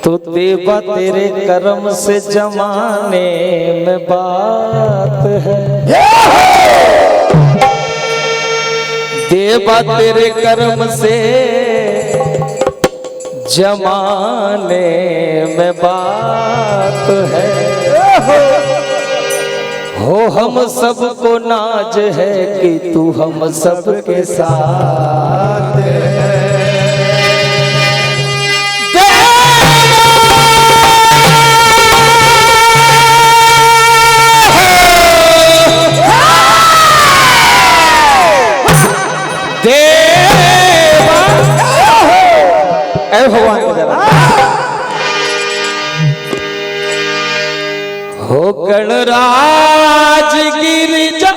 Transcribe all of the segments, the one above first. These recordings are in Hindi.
तो देवा तेरे कर्म से जमाने में बात है, देवा तेरे कर्म से जमाने में बात है। हो हम सबको नाज है कि तू हम सबके साथ है। हो गणराज गिरिजा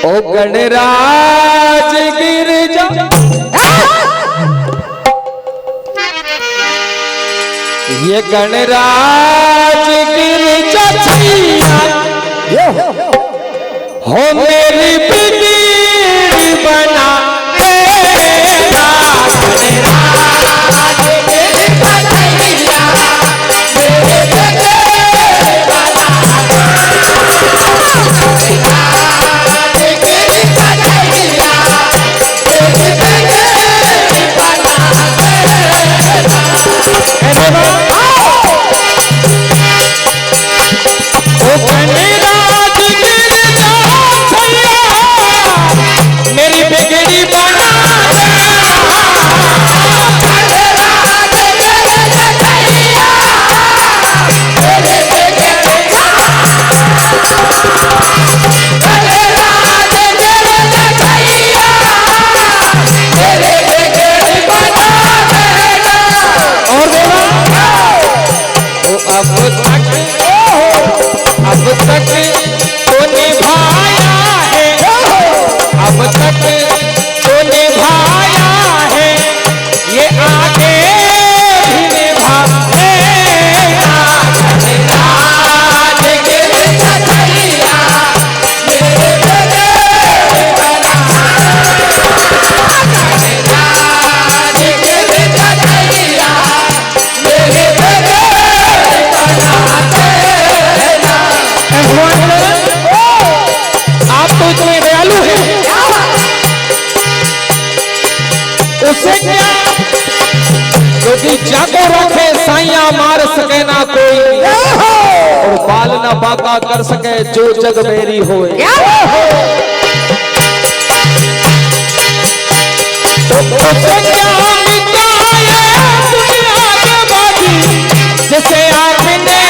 ओ गणराज गिरिजा ये गणराज गिरिजा छैया हो मेरी बिगड़ी बना जाको रखे साइया मार सके ना कोई और बाल ना बाका कर सके जो जग मेरी होए। जैसे आपने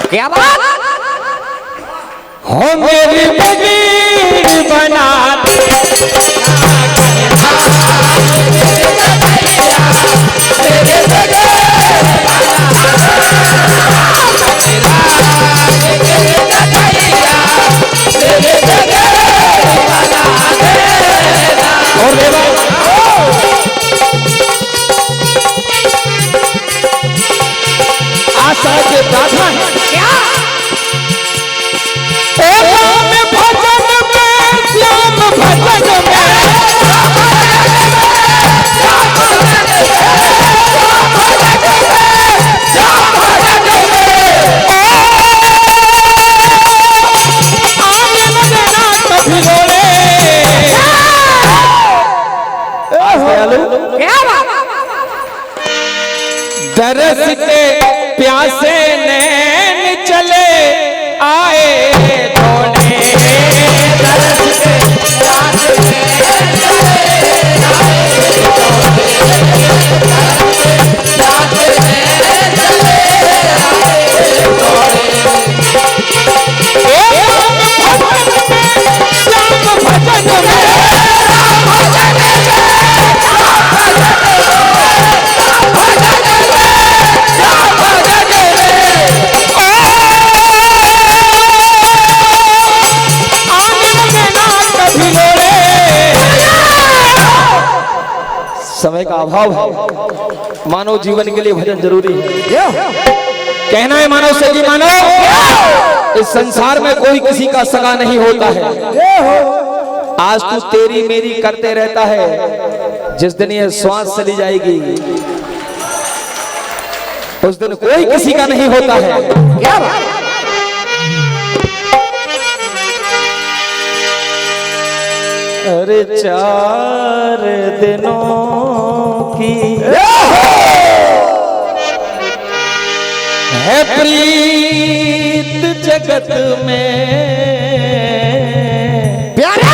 क्या बात हो मेरी बिगड़ी बना आशा के प्रार्थना है क्या भजन में श्याम भजन में दरस के प्यासे नैन चले आए दौड़े दरस के प्यासे नैन चले आए दौड़े समय का अभाव है। मानव जीवन के लिए भजन जरूरी है। कहना है मानव से कि मानव इस संसार में कोई किसी का सगा नहीं होता है। आज तू तेरी मेरी करते रहता है, जिस दिन ये श्वास चली जाएगी उस दिन कोई किसी का नहीं होता है। क्या बात? अरे 4 दिनों की है प्रीत जगत में, प्यारे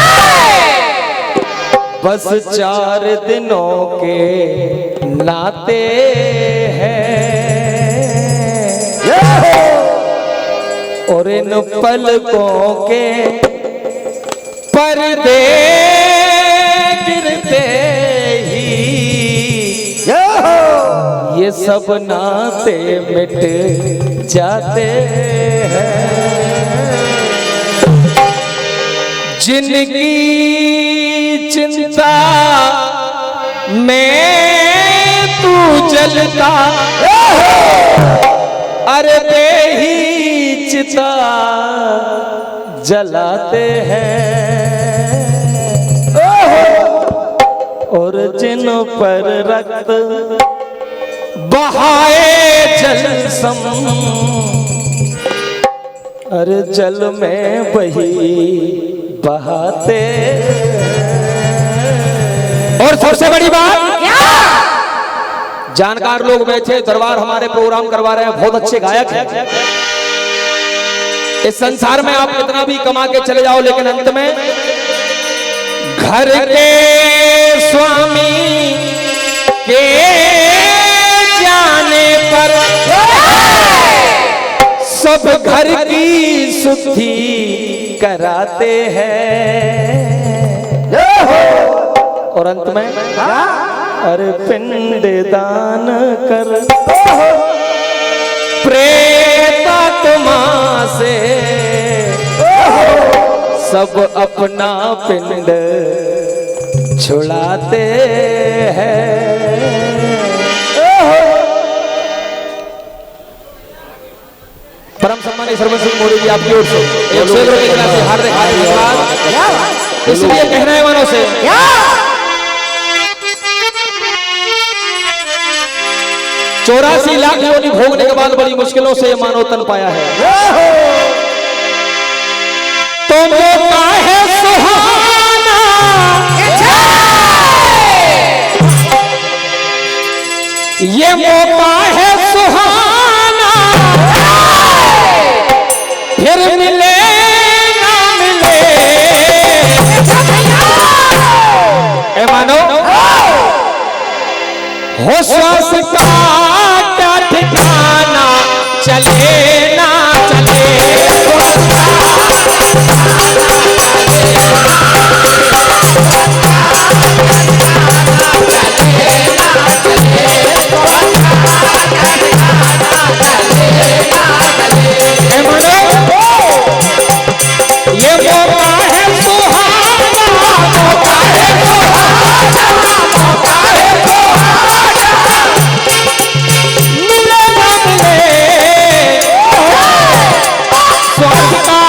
बस 4 दिनों के नाते हैं और इन पलकों के पर्दे गिरते ही ये सब नाते मिट जाते हैं। जिनकी चिंता में तू जलता, अरे ही चिता जलाते हैं और जिन पर रक्त बहाए जल सम, अरे जल में वही बहाते। और सबसे बड़ी बात, जानकार लोग बैठे दरबार हमारे प्रोग्राम करवा रहे हैं, बहुत अच्छे गायक हैं। इस संसार में आप कितना भी कमा के चले जाओ, लेकिन अंत में घर के स्वामी के जाने पर सब घर की शुद्धि कराते हैं और अंत में अरे पिंड दान कर प्रेतात्मा से सब अपना पिंड छुड़ाते हैं। परम सम्मानित सरवन सिंह मोदी जी आपकी ओर से हार्दिक धन्यवाद। इसलिए कहना है मानव से, 84 लाख योनि भोगने के बाद बड़ी मुश्किलों से मानव तन पाया है। तो मौका है सुहाना, ये मौका है सुहाना, फिर मिले ना मिले। ए मानो हो श्वास का क्या ठिकाना, चले ना चले ये मौका है सुहाना, मौका है सुहाना, मौका है सुहाना, मिले ना मिले स्वर्ग का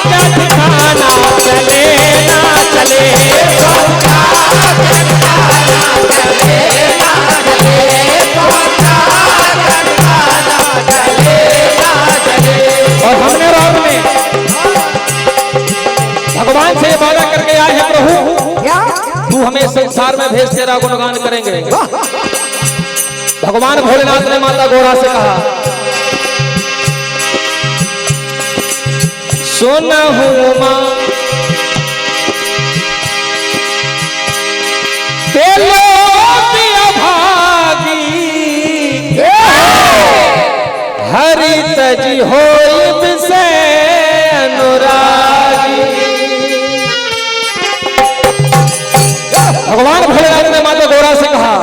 क्या ठिकाना, चले ना चले स्वर्ग का क्या ठिकाना, चले ना चले स्वर्ग का क्या ठिकाना, चले ना चले। और हमने रात में भगवान से वादा करके आए हैं, प्रभु तू हमें संसार में भेज, तेरा गुणगान करेंगे। भगवान भोलेनाथ ने माता गौरा से कहा, सोना हूं मां तेलो भागी, हरि तजी होई से अनुरागी। भगवान भोलेनाथ ने माता गौरा से कहा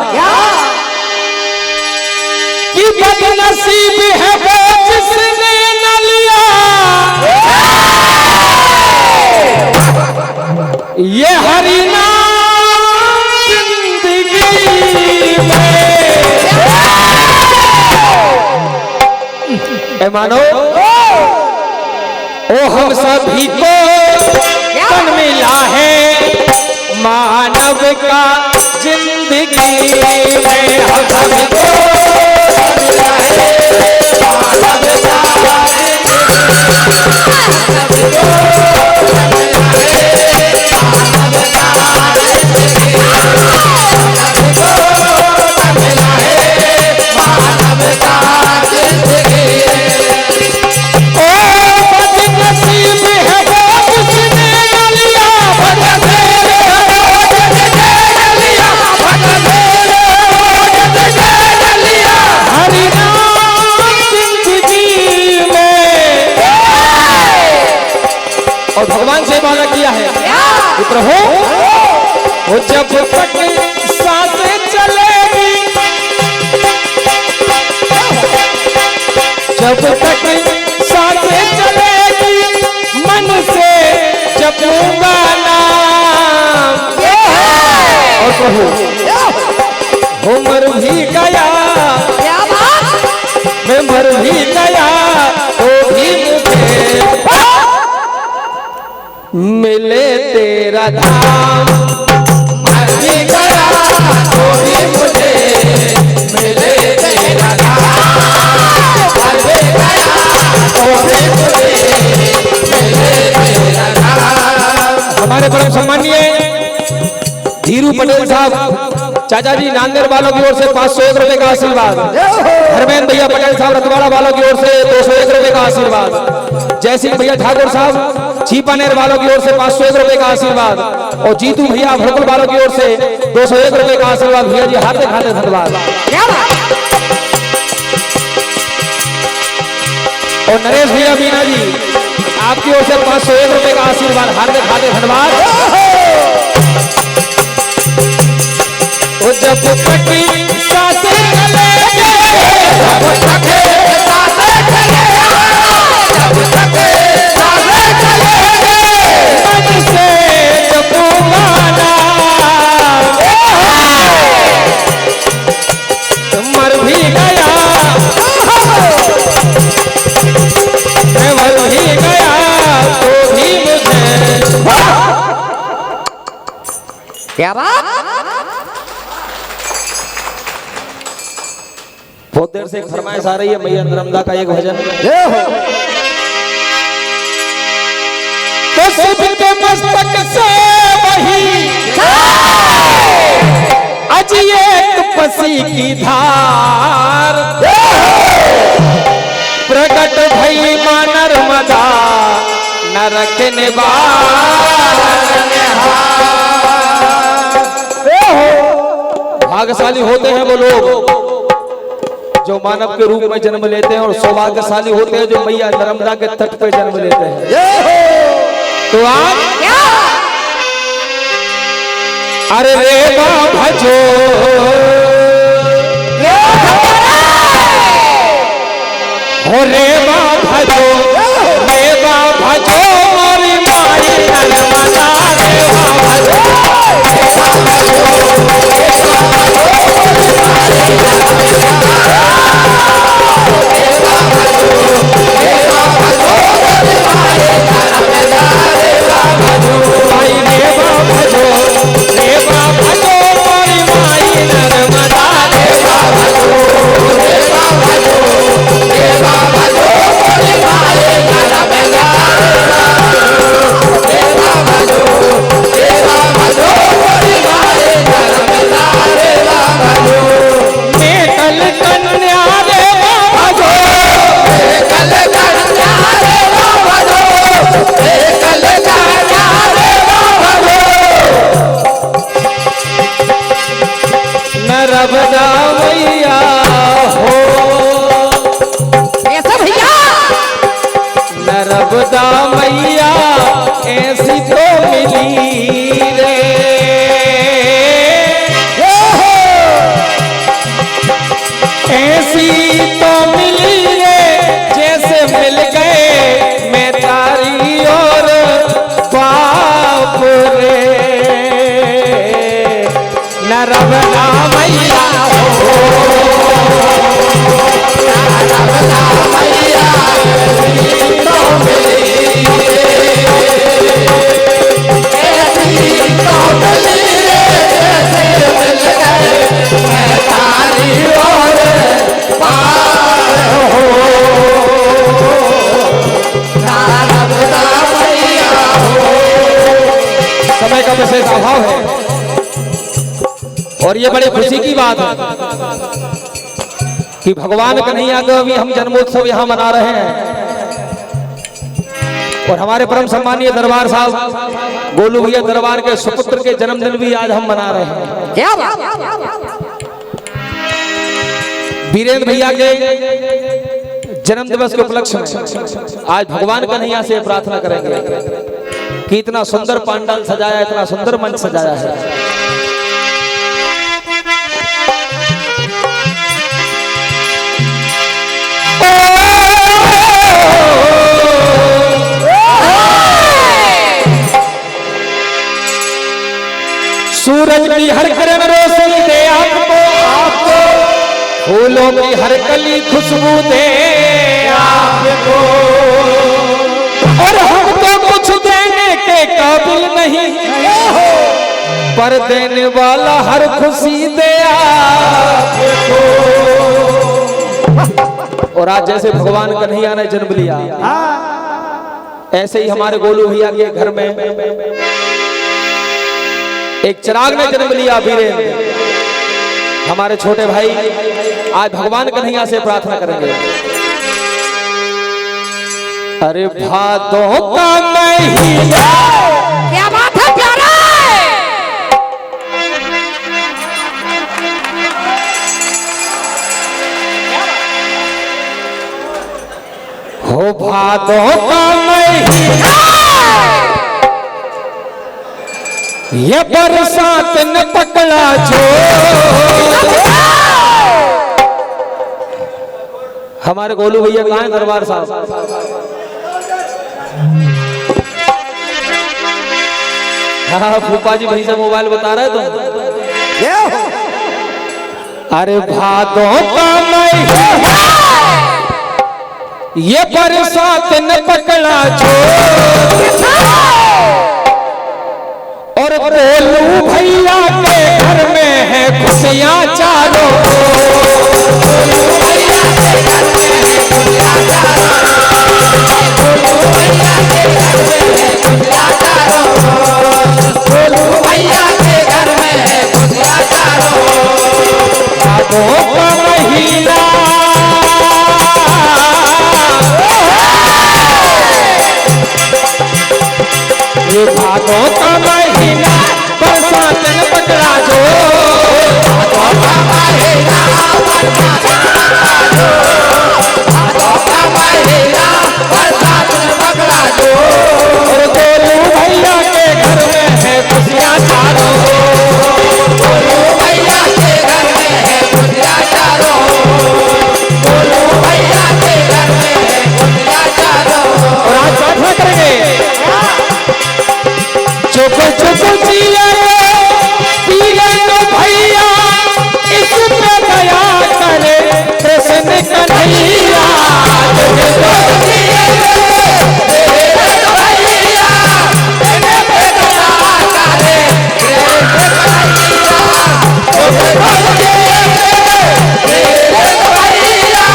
कि बदनसीब है वो जिसने न लिया ये हरि नाम जिंदगी। मानो ओ हम सभी को तन मिला है मानव का जिंदगी में, हम सभी को मिला है मानव का भगवान से वादा किया है कि प्रभु वो जब तक सांसें चलेगी, जब तक सांसें चलेगी मन से जपूंगा नाम। और प्रभु वो मर भी गया, मैं मर भी गया तो भी मुझे मिले तेरा धाम, मर भी गया तो भी मुझे मिले तेरा धाम, मर भी गया तो भी मुझे मिले तेरा धाम। हमारे परम सम्मानीय धीरू पटेल साहब चाचा जी नांदेड़ वालों की ओर से 501 रुपए का आशीर्वाद, धर्मेंद्र भैया पटेल साहब रतवाड़ा वालों की ओर से 201 रुपए का आशीर्वाद, जयसिंह भैया ठाकुर साहब छीपानेर वालों की ओर से 501 रुपए का आशीर्वाद, और जीतू भैया भड़कुल वालों की ओर से 201 रुपए का आशीर्वाद। भैया जी हार्दिक हार्दिक धन्यवाद। और नरेश भैया बीना जी आपकी ओर से 501 रुपए का आशीर्वाद, हार्दिक हार्दिक धन्यवाद। जब तक सांसें चलेगी, जब तक सांसें चलेगी, जब तक सांसें चलेगी मन से जपूंगा नाम। मर भी गया, मैं मर भी गया तो भी मुझे क्या बात। बहुत देर से एक फरमाइश आ रही है मैया नर्मदा का एक भजन तो सबके मस्तक से वही अज एक पसी की धार प्रकट भई मां नर्मदा नरक निवार। भाग्यशाली होते हैं वो लोग जो मानव के रूप में जन्म लेते हैं, और सौभाग्यशाली होते हैं जो मैया नर्मदा के तट पे जन्म लेते हैं। तो आप अरे रेवा भजो, हो रेवा भजो, रेवा भजो मोरी माई नर्मदा, रेवा भजो, नर्मदा मैया हो, ऐसा भैया नर्मदा मैया ऐसी तो मिली रे, ऐसी तो मिली रे जैसे मिल गए मैं तारी और बाप रे। नर्मदा मैया हो, नर्मदा मैया स्वभाव है। और ये बड़ी खुशी की बात है कि भगवान कन्हैया का भी हम जन्मोत्सव यहाँ मना रहे हैं। और हमारे परम सम्मानीय दरबार साहब गोलू भैया दरबार के सुपुत्र के जन्मदिन भी आज हम मना रहे हैं। क्या बात? वीरेंद्र भैया के जन्म दिवस के उपलक्ष्य में आज भगवान कन्हैया से प्रार्थना करेंगे कि इतना सुंदर पंडाल सजाया, इतना सुंदर मंच सजाया है। सूरज की हर किरण रोशनी दे आपको, फूलों की हर कली खुशबू दे आपको। और हम तो कुछ देने के काबिल नहीं, पर देने वाला हर खुशी दे आपको। और आज जैसे भगवान कन्हैया ने जन्म लिया, ऐसे ही हमारे गोलू भैया के घर में एक चिराग ने जन्म लिया। वीरेंद्र हमारे छोटे भाई आज भगवान कन्हैया से प्रार्थना करेंगे। अरे भादों का महीना, क्या बात है प्यारा। हो भादों का महीना, ये बरसात न पकड़ा जो। हमारे गोलू भैया कहाँ हैं दरबार साहब? हाँ फूफा जी वहीं से मोबाइल बता रहे तो। अरे भादों का महीना, ये बरसात न पकड़ा जो। और गोलू भैया के घर में है खुशियां चारों। गोलू भैया के घर में है खुशियां चारों। गोलू भैया के घर में है खुशियां चारों। गोलू भैया के घर में है खुशियां चारों। भादों का महीना, ये भादों का महीना, बरसात न पकड़ा जो। भादों का महीना, बरसात न पकड़ा जो। भादों का महीना, बरसात न पकड़ा जो। और गोलू भैया के घर में है खुशियां चारों। गोलू भैया के घर में है खुशियां चारों। गोलू भैया के घर में है खुशियां चारों। और आज प्रार्थना करेंगे, चुप चुप जिया वीरेंद्र भैया, इस पे दया करे कृष्ण कन्हैया। चुप चुप जिया वीरेंद्र भैया, इस पे दया करे कृष्ण कन्हैया। चुप चुप जिया वीरेंद्र भैया,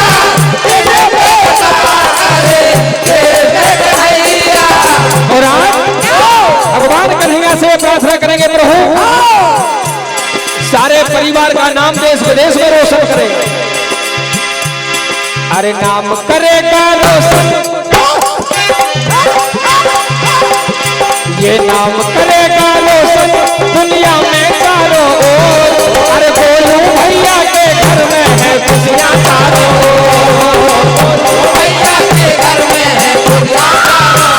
इस पे दया करे कृष्ण कन्हैया। और भगवान कन्हैया से प्रार्थना करेंगे, प्रभु सारे परिवार का नाम देश विदेश में रोशन करे। अरे नाम करेगा रोशन, ये नाम करेगा रोशन दुनिया में चारों ओर। अरे गोलू भैया के घर में है खुशियां चारों। गोलू भैया के घर में है खुशियां चारों।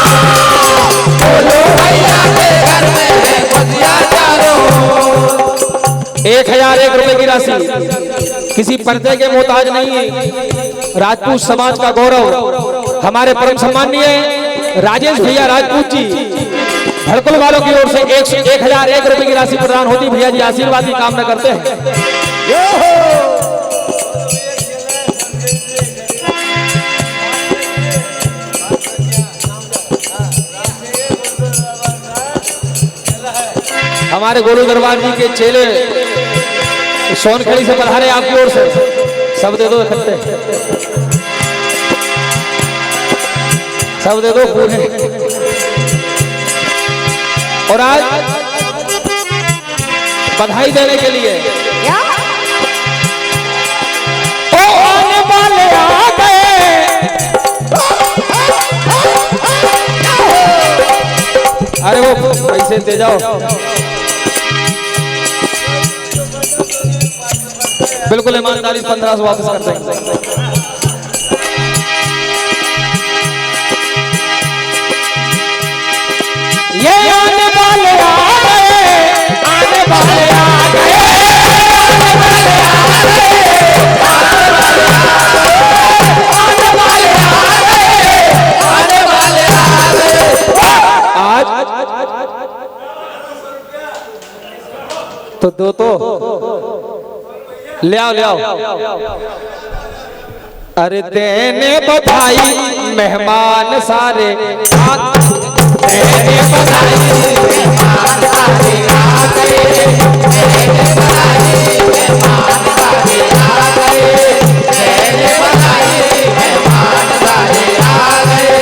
गोलू भैया के घर में है खुशियां चारों। 1001 रुपए की राशि किसी पर्दे के मोहताज नहीं है। राजपूत समाज का गौरव हमारे परम सम्मानीय राजेश भैया राजपूत जी भड़कुल वालों की ओर से 1001 रुपए की राशि प्रदान होती। भैया जी आशीर्वाद की कामना करते हैं। हमारे गोलू दरबार जी के चेले सोनखड़ी से पधारे आपकी ओर से, सब दे दो इकट्ठे, सब दे दो पूरे। और आज बधाई देने के लिए। क्या? ओ आने वाले आ गए, अरे वो पैसे दे जाओ। बिल्कुल ईमानदारी 1500 वापस कर देंगे। ये आने वाले आ गए, आने वाले आ गए, आने वाले आ गए। आज तो दो तो ले आओ ले आओ। अरे देने बधाई मेहमान सारे, देने बधाई मेहमान सारे आ गए, देने बधाई मेहमान सारे आ गए, देने बधाई मेहमान सारे आ गए।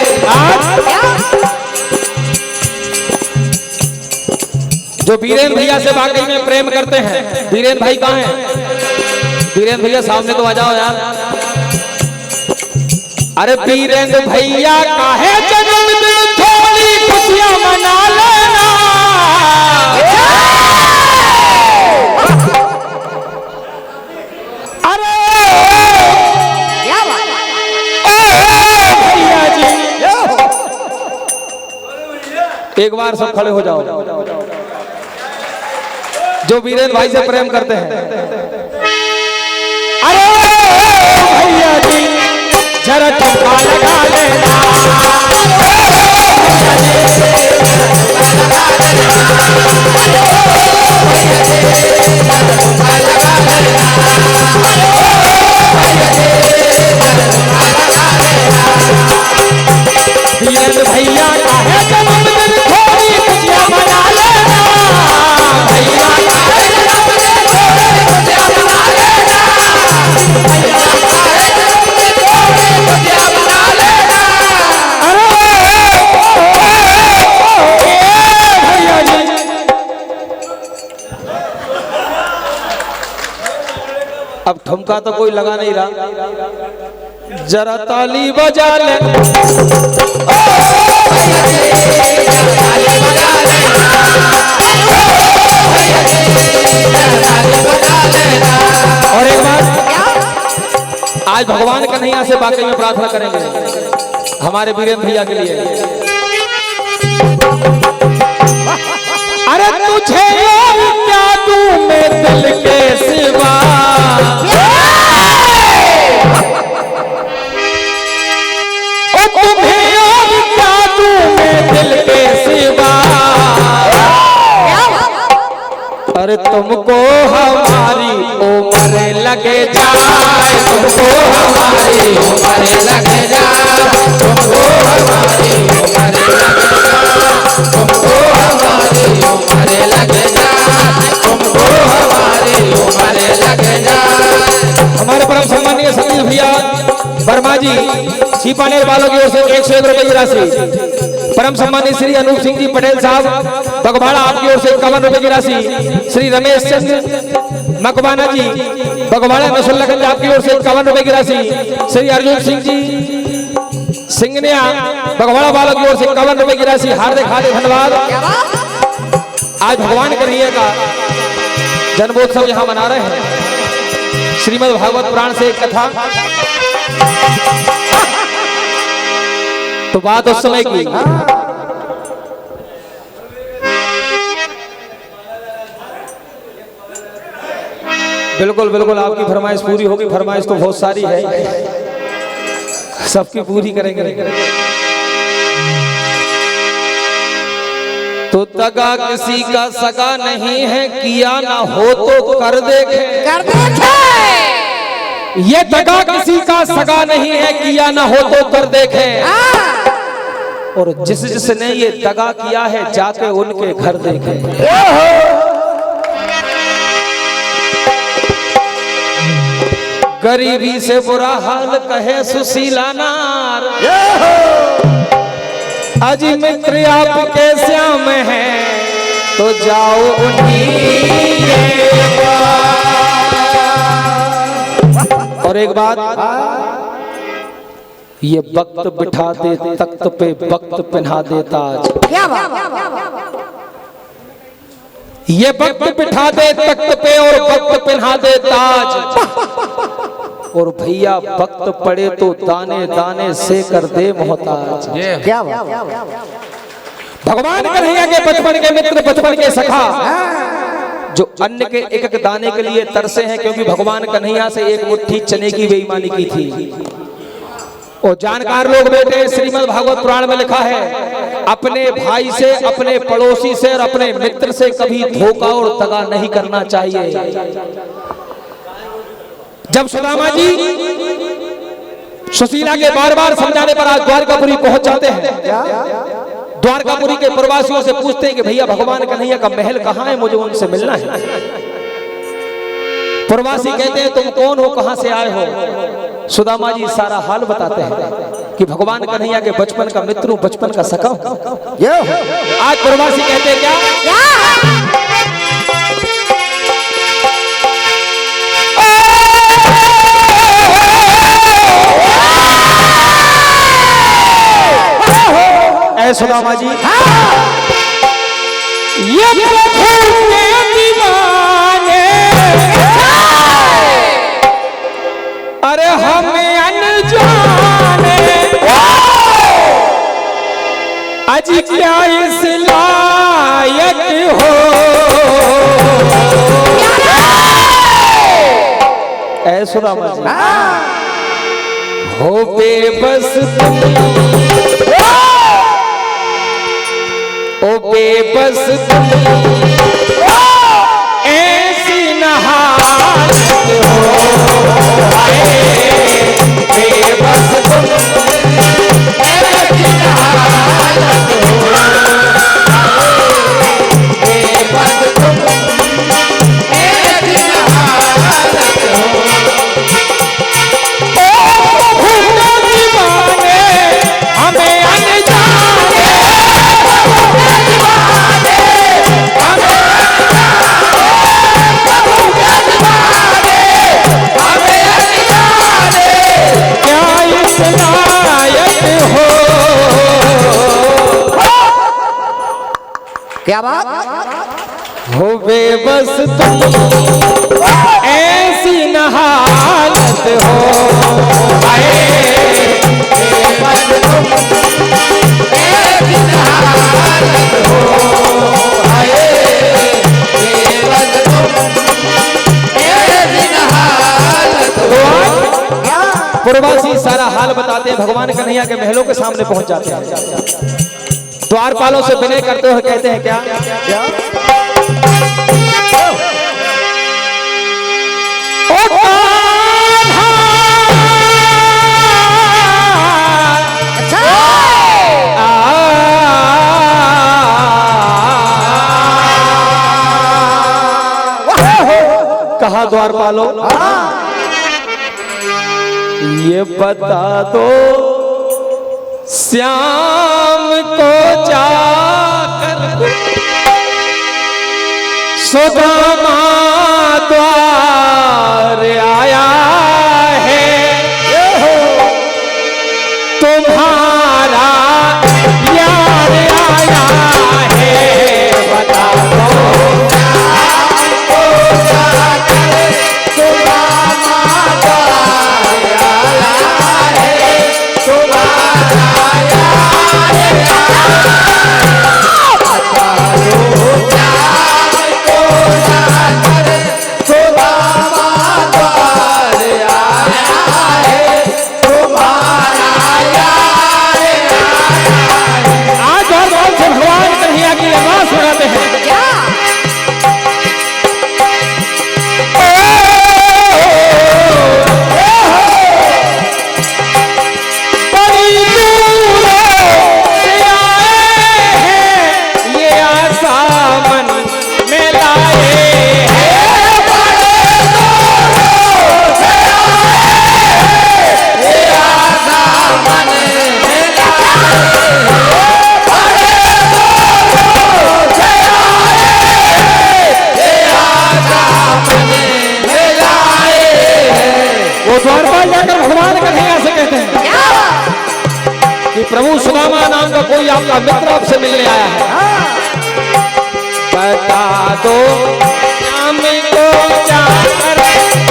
जो बीरेन भैया से वाकई में प्रेम करते हैं, बीरेन भाई कहाँ हैं? बीरेन भैया सामने तो आ जाओ यार। अरे बीरेन भैया का है जन्मदिन, थोड़ी खुशियां मना लेना। अरे क्या बात? भैया जी, एक बार सब खड़े हो जाओ जो बीरेन भाई से प्रेम करते हैं। अरे भैया जी जरा ठुमका लगा लेना, बीरेन भैया का है जन्मदिन, थोड़ी खुशियां मना लेना। भैया का है जन्मदिन, थोड़ी खुशियां मना लेना। भैया का है जन्मदिन, थोड़ी खुशियां मना लेना। अरे भैया जी, अब ठुमका तो कोई लगा नहीं रहा, जरा ताली बजा ले। और एक बात, आज भगवान कन्हैया से वाकई में प्रार्थना करेंगे हमारे बीरेन भैया के लिए। अरे तुझे क्या दूं मैं दिल के सिवा, तुम्हें और क्या दूं मैं दिल के सिवा। अरे तुमको हमारी उम्र लगे जाए, तुमको हमारी उम्र लगे जाए, तुमको हमारी उम्र लगे जाए, तुमको हमारी उम्र लगे जाए, तुमको हमारी उम्र लगे जाए। हमारे परम सम्मानीय सतीश भैया वर्मा जी छिपानेर वालों की ओर से 101 रुपए की राशि। परम सम्मानित श्री अनूप सिंह जी पटेल साहब बगवाड़ा आपकी ओर से 51 रुपए की राशि। श्री रमेश चंद्र मकवाना जी बगवाड़ा नसुल्लागंज आपकी ओर से 51 रुपए की राशि। श्री अर्जुन सिंह जी सिंगनिया बगवाड़ा वालों की ओर से 51 रुपए की राशि। हार्दिक हार्दिक धन्यवाद। आज भगवान कन्हैया का जन्मोत्सव यहाँ मना रहे हैं। श्रीमद् भागवत पुराण से एक कथा, तो बात उस समय की। बिल्कुल बिल्कुल आपकी फरमाइश पूरी होगी। फरमाइश तो बहुत सारी है, सबकी पूरी करेंगे। तो दगा किसी का सगा नहीं है, किया ना हो तो कर देखे। कर देखे। ये दगा किसी का सगा नहीं है, किया ना हो तो कर देखे। और जिसने ये दगा किया है, जाके उनके घर देखे। गरीबी से बुरा हाल कहे सुशीला नार, अजी मित्र आपके श्याम है, तो जाओ उन्हीं के पास। और एक बात, ये वक्त बिठा दे तख्त पे, वक्त पहना दे ताज। क्या बात, ये वक्त बिठा दे तख्त पे और वक्त पहना दे ताज। और भैया वक्त पड़े तो दाने दाने से कर दे मोहताज। क्या बात, भगवान कन्हैया के बचपन के मित्र, बचपन के सखा, जो अन्न के एक एक दाने के लिए तरसे हैं, क्योंकि भगवान कन्हैया से एक मुट्ठी चने की बेईमानी की थी। और जानकार लोग बैठे, श्रीमद् भागवत पुराण में लिखा है, अपने भाई से, अपने पड़ोसी से और अपने मित्र से कभी धोखा और दगा नहीं करना चाहिए। जब सुदामा जी सुशीला के बार बार समझाने पर आज द्वारकापुरी पहुंच जाते हैं, द्वारकापुरी के प्रवासियों से पूछते हैं कि भैया भगवान कन्हैया का महल कहां है, मुझे उनसे मिलना है। प्रवासी कहते हैं तुम कौन हो, कहां से आए हो। सुदामा जी सारा हाल बताते हैं कि भगवान कन्हैया के बचपन का मित्र हूं, बचपन का सखा हूं। आज प्रवासी कहते हैं क्या, सुदामा जी, ये प्रभु के दीवाने, अरे हमें अनजाने, अजी क्या इस लायक हो, ऐ सुदामा जी, हो बेबस तुम, ओ बेबस तुम, ऐसी न हालत हो, बेबस तुम, ऐसी न हालत हो, बेबस तुम, ऐसी न हालत हो। ओ भूलो दीवाने, हमें अनजाने, क्या बात, हो बेबस तुम, ऐसी न हालत हो, बेबस तुम, ऐसी न हालत हो, बेबस तुम, ऐसी न हालत हो। प्रवासी सारा हाल बताते हैं, भगवान कन्हैया के महलों के सामने पहुंच जाते हैं, द्वारपालों से विनय करते हुए कहते हैं क्या, ओ कान्हा, कहा द्वारपालों, ये बता दो श्याम को जाकर सुदामा द्वार आया है, तुम्हारा यार आया है, बता दो श्याम को जाकर सुदामा द्वार आया है, तुम्हारा नाम का कोई आपका मित्र आपसे मिलने आया है। बता दो नाम को जाकर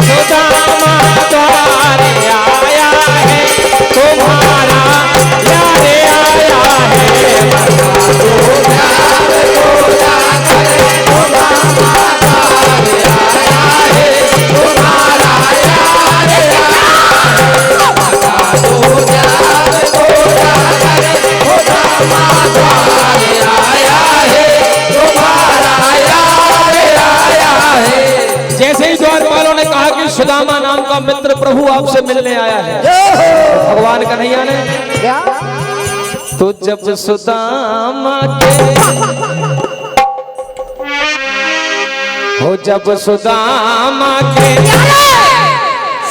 सुदामा द्वारे आया है, तुम्हारा यार आया है। बता दो नाम को जाकर सुदामा द्वारे आया है, तुम्हारा यार आया है। बता दो नाम को जाकर सुदामा द्वारे आया है, तुम्हारा यार आया है। जैसे ही द्वारपालों ने कहा कि सुदामा नाम का मित्र प्रभु आपसे मिलने आया है, भगवान कन्हैया ने क्या तो जब सुदामा के हो जब सुदामा के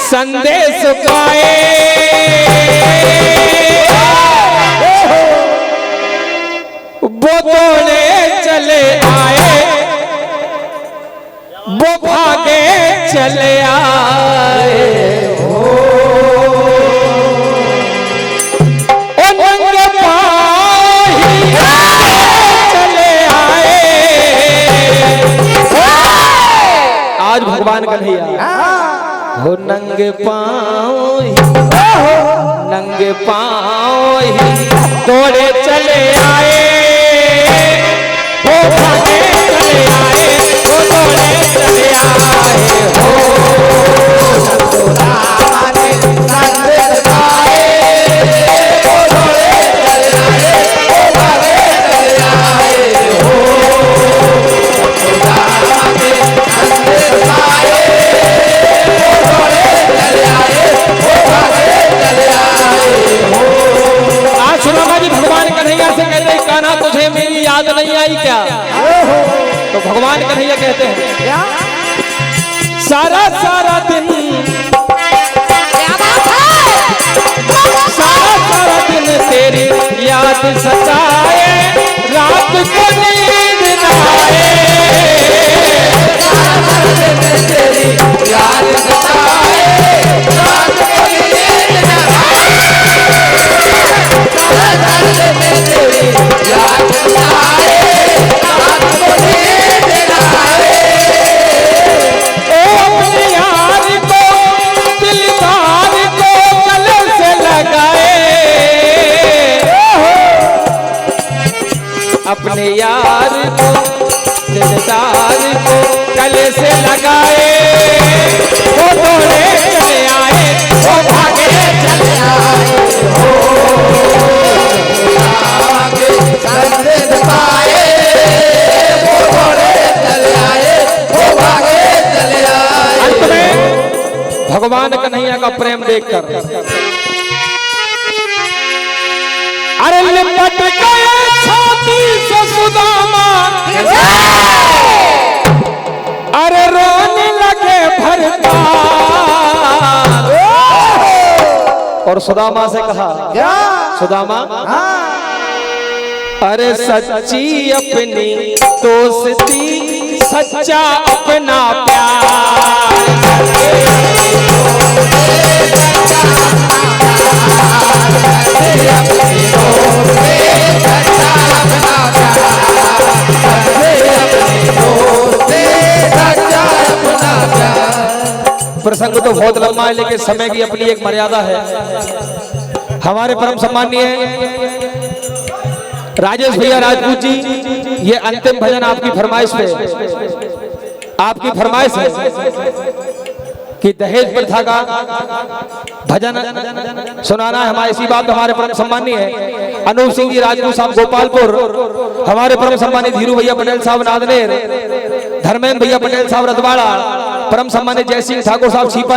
संदेश पाए, वो दौड़े चले आए, वो भागे चले आए। ओ नंगे पाँव ही चले आए। आज भगवान कन्हैया हो नंगे पाँव ही दौड़े चले आए, वो भागे चले आए, वो दौड़े चले आए। हो सुदामा ने संदेश पाए, वो दौड़े चले आए, वो भागे चले आए। हो सुदामा ने संदेश पाए, वो दौड़े चले आए, वो भागे चले आए। हो आज सुदामा जी भगवान कन्हैया से कहते हैं, कान्हा तुझे मेरी याद नहीं आई क्या? तो भगवान कन्हैया कहते हैं क्या सारा सारा दिन क्या बात है सारा दिन तेरी याद सताए, रात को नींद न आए। सारा दिन तेरी याद सताए, रात को नींद न आए। सारा दिन तेरी याद सताए, रात को नींद न आए। ओ अपने यार को दिलदार को गले से लगाए, अपने यार को दिलदार को गले से लगाए। वो दौड़े चले आए, वो भागे चले आए। हो आगे संदेश पाए, वो दौड़े चले आए, वो भागे चले आए। अंत में भगवान कन्हैया का प्रेम देखकर अरे लिपट गए छाती से सुदामा, अरे रोने लगे भरता। और सुदामा से कहा क्या सुदामा अरे सच्ची अपनी दोस्ती, सच्चा अपना प्यार। प्रसंग तो बहुत लंबा है, लेकिन समय की अपनी एक मर्यादा है। हमारे परम सम्मानीय राजेश भैया राजपूत जी, ये अंतिम भजन आपकी फरमाइश पे, आपकी फरमाइश है कि दहेज प्रथा का भजन सुनाना है हमारे। इसी बात हमारे परम सम्मानीय है अनूप सिंह जी राजपूत साहब गोपालपुर, हमारे परम सम्मानीय धीरू भैया पटेल साहब नादनेर, धर्मेंद्र भैया पटेल साहब रतवाड़ा, परम सम्मानीय जय सिंह ठाकुर साहब छीपा